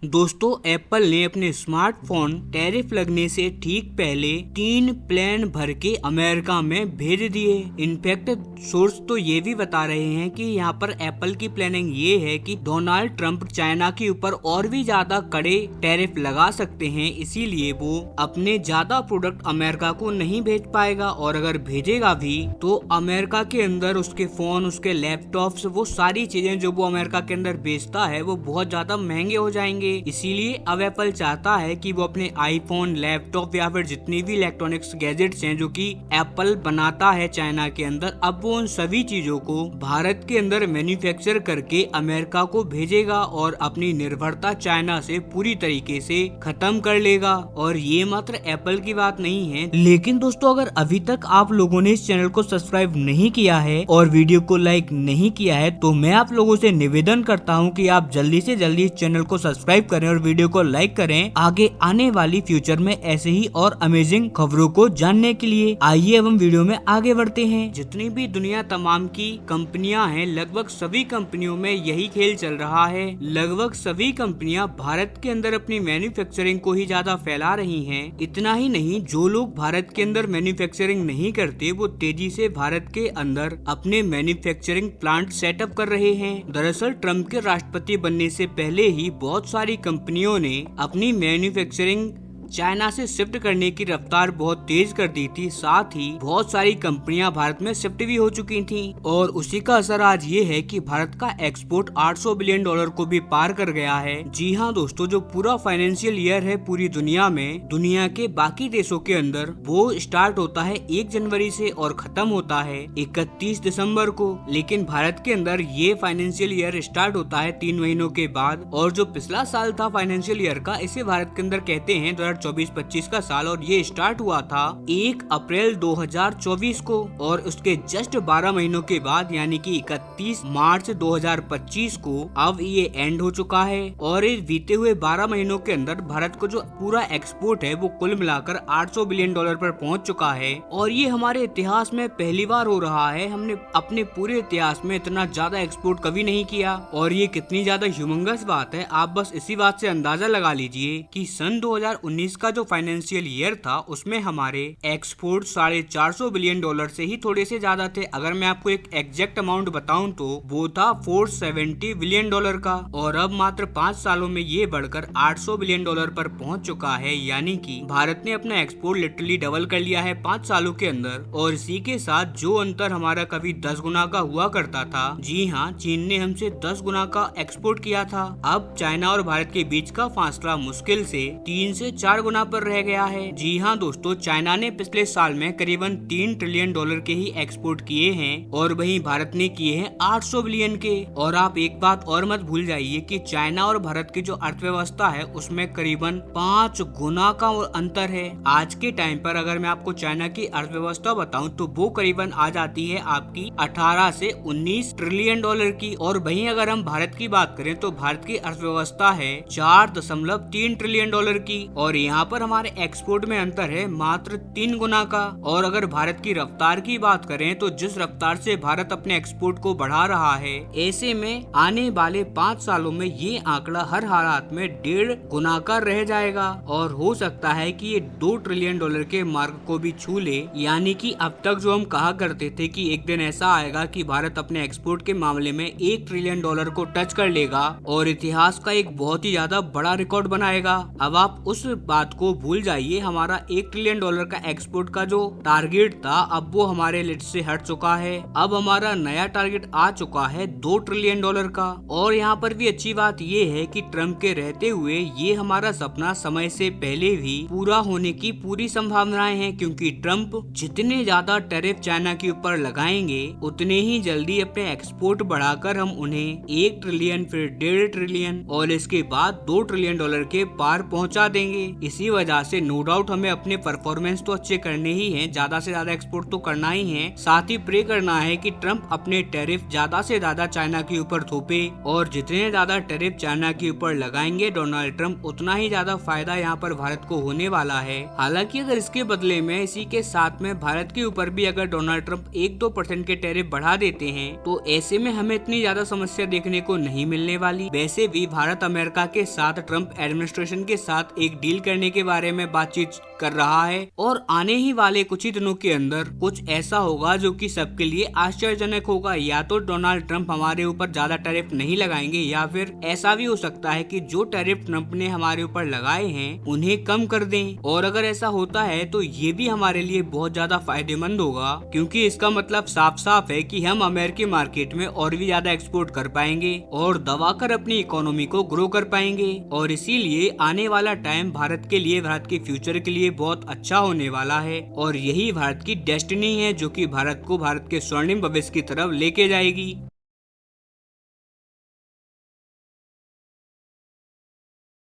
दोस्तों एप्पल ने अपने स्मार्टफोन टैरिफ लगने से ठीक पहले 3 प्लेन भर के अमेरिका में भेज दिए। इनफैक्ट सोर्स तो ये भी बता रहे हैं कि यहाँ पर एप्पल की प्लानिंग ये है कि डोनाल्ड ट्रंप चाइना के ऊपर और भी ज्यादा कड़े टैरिफ लगा सकते हैं, इसीलिए वो अपने ज्यादा प्रोडक्ट अमेरिका को नहीं भेज पाएगा, और अगर भेजेगा भी तो अमेरिका के अंदर उसके फोन, उसके लैपटॉप्स, वो सारी चीजें जो वो अमेरिका के अंदर बेचता है वो बहुत ज्यादा महंगे हो जाएंगे। इसीलिए अब एप्पल चाहता है कि वो अपने आईफोन, लैपटॉप या फिर जितनी भी इलेक्ट्रॉनिक्स गैजेट्स हैं जो कि एप्पल बनाता है चाइना के अंदर, अब वो उन सभी चीजों को भारत के अंदर मैन्युफैक्चर करके अमेरिका को भेजेगा और अपनी निर्भरता चाइना से पूरी तरीके से खत्म कर लेगा। और ये मात्र एप्पल की बात नहीं है, लेकिन दोस्तों अगर अभी तक आप लोगों ने इस चैनल को सब्सक्राइब नहीं किया है और वीडियो को लाइक नहीं किया है तो मैं आप लोगों से निवेदन करता हूँ कि आप जल्दी से जल्दी इस चैनल को सब्सक्राइब करें और वीडियो को लाइक करें आगे आने वाली फ्यूचर में ऐसे ही और अमेजिंग खबरों को जानने के लिए। आइए अब हम वीडियो में आगे बढ़ते हैं। जितनी भी दुनिया तमाम की कंपनियां हैं, लगभग सभी कंपनियों में यही खेल चल रहा है। लगभग सभी कंपनियां भारत के अंदर अपनी मैन्युफैक्चरिंग को ही ज्यादा फैला रही हैं। इतना ही नहीं, जो लोग भारत के अंदर मैन्युफैक्चरिंग नहीं करते वो तेजी से भारत के अंदर अपने मैन्युफैक्चरिंग प्लांट सेटअप कर रहे हैं। दरअसल ट्रम्प के राष्ट्रपति बनने से पहले ही बहुत सारी कंपनियों ने अपनी मैन्युफैक्चरिंग चाइना से शिफ्ट करने की रफ्तार बहुत तेज कर दी थी। साथ ही बहुत सारी कंपनियां भारत में शिफ्ट भी हो चुकी थीं और उसी का असर आज ये है कि भारत का एक्सपोर्ट 800 बिलियन डॉलर को भी पार कर गया है। जी हाँ दोस्तों, जो पूरा फाइनेंशियल ईयर है पूरी दुनिया में, दुनिया के बाकी देशों के अंदर, वो स्टार्ट होता है 1 जनवरी से और खत्म होता है 31 दिसंबर को। लेकिन भारत के अंदर ये फाइनेंशियल ईयर स्टार्ट होता है 3 महीनों के बाद। और जो पिछला साल था फाइनेंशियल ईयर का, इसे भारत के अंदर कहते हैं 2024-25 का साल, और ये स्टार्ट हुआ था 1 अप्रैल 2024 को। और उसके जस्ट 12 महीनों के बाद यानी कि 31 मार्च 2025 को अब ये एंड हो चुका है। और इस बीते हुए 12 महीनों के अंदर भारत को जो पूरा एक्सपोर्ट है वो कुल मिलाकर 800 बिलियन डॉलर पर पहुंच चुका है। और ये हमारे इतिहास में पहली बार हो रहा है। हमने अपने पूरे इतिहास में इतना ज्यादा एक्सपोर्ट कभी नहीं किया। और ये कितनी ज्यादा ह्यूमंगस बात है, आप बस इसी बात से अंदाजा लगा लीजिए कि सन 2019 का जो फाइनेंशियल ईयर था उसमें हमारे एक्सपोर्ट 450 बिलियन डॉलर से ही थोड़े से ज्यादा थे। अगर मैं आपको एक एग्जैक्ट अमाउंट बताऊं तो वो था 470 बिलियन डॉलर का। और अब मात्र 5 सालों में ये बढ़कर 800 बिलियन डॉलर पर पहुंच चुका है। यानी कि भारत ने अपना एक्सपोर्ट लिटरली डबल कर लिया है 5 सालों के अंदर। और इसी के साथ जो अंतर हमारा कभी 10 गुना का हुआ करता था, जी हाँ, चीन ने हमसे 10 गुना का एक्सपोर्ट किया था। अब चाइना और भारत के बीच का फासला मुश्किल से 3 से 4 गुना पर रह गया है। जी हाँ दोस्तों, चाइना ने पिछले साल में करीबन 3 ट्रिलियन डॉलर के ही एक्सपोर्ट किए हैं और वहीं भारत ने किए हैं 800 बिलियन के। और आप एक बात और मत भूल जाइए कि चाइना और भारत की जो अर्थव्यवस्था है उसमें करीबन 5 गुना का अंतर है। आज के टाइम पर अगर मैं आपको चाइना की अर्थव्यवस्था बताऊं तो वो करीबन आ जाती है आपकी 18 से 19 ट्रिलियन डॉलर की। और वहीं अगर हम भारत की बात करें तो भारत की अर्थव्यवस्था है 4.3 ट्रिलियन डॉलर की। और यहाँ पर हमारे एक्सपोर्ट में अंतर है मात्र 3 गुना का। और अगर भारत की रफ्तार की बात करें तो जिस रफ्तार से भारत अपने एक्सपोर्ट को बढ़ा रहा है, ऐसे में आने वाले 5 सालों में ये आंकड़ा हर हालात में 1.5 गुना का रह जाएगा। और हो सकता है कि ये 2 ट्रिलियन डॉलर के मार्क को भी छू ले। यानी कि अब तक जो हम कहा करते थे कि एक दिन ऐसा आएगा कि भारत अपने एक्सपोर्ट के मामले में 1 ट्रिलियन डॉलर को टच कर लेगा और इतिहास का एक बहुत ही ज्यादा बड़ा रिकॉर्ड बनाएगा। अब आप उस बात को भूल जाइए। हमारा 1 ट्रिलियन डॉलर का एक्सपोर्ट का जो टारगेट था अब वो हमारे लिस्ट से हट चुका है। अब हमारा नया टारगेट आ चुका है 2 ट्रिलियन डॉलर का। और यहाँ पर भी अच्छी बात ये है कि ट्रम्प के रहते हुए ये हमारा सपना समय से पहले भी पूरा होने की पूरी संभावनाएं हैं, क्योंकि ट्रम्प जितने ज्यादा टैरिफ चाइना के ऊपर लगाएंगे उतने ही जल्दी अपने एक्सपोर्ट बढ़ाकर हम उन्हें 1 ट्रिलियन, फिर 1.5 ट्रिलियन और इसके बाद 2 ट्रिलियन डॉलर के पार पहुँचा देंगे। इसी वजह से नो डाउट हमें अपने परफॉर्मेंस तो अच्छे करने ही हैं, ज्यादा से ज्यादा एक्सपोर्ट तो करना ही है। साथ ही प्रे करना है कि ट्रम्प अपने टैरिफ ज्यादा से ज्यादा चाइना के ऊपर थोपे, और जितने ज्यादा टैरिफ चाइना के ऊपर लगाएंगे डोनाल्ड ट्रम्प, उतना ही ज्यादा फायदा यहाँ पर भारत को होने वाला है। हालांकि अगर इसके बदले में इसी के साथ में भारत के ऊपर भी अगर डोनाल्ड ट्रम्प 1-2% के टैरिफ बढ़ा देते हैं, तो ऐसे में हमें इतनी ज्यादा समस्या देखने को नहीं मिलने वाली। वैसे भी भारत अमेरिका के साथ ट्रम्प एडमिनिस्ट्रेशन के साथ एक डील करने के बारे में बातचीत कर रहा है, और आने ही वाले कुछ ही दिनों के अंदर कुछ ऐसा होगा जो कि सबके लिए आश्चर्यजनक होगा। या तो डोनाल्ड ट्रम्प हमारे ऊपर ज्यादा टैरिफ नहीं लगाएंगे, या फिर ऐसा भी हो सकता है कि जो टैरिफ ट्रम्प ने हमारे ऊपर लगाए हैं उन्हें कम कर दें। और अगर ऐसा होता है तो ये भी हमारे लिए बहुत ज्यादा फायदेमंद होगा, क्योंकि इसका मतलब साफ साफ है कि हम अमेरिकी मार्केट में और भी ज्यादा एक्सपोर्ट कर पाएंगे और दबाकर अपनी इकोनॉमी को ग्रो कर पाएंगे। और इसीलिए आने वाला टाइम भारत के लिए, भारत के फ्यूचर के लिए बहुत अच्छा होने वाला है, और यही भारत की डेस्टिनी है जो कि भारत को भारत के स्वर्णिम भविष्य की तरफ लेके जाएगी।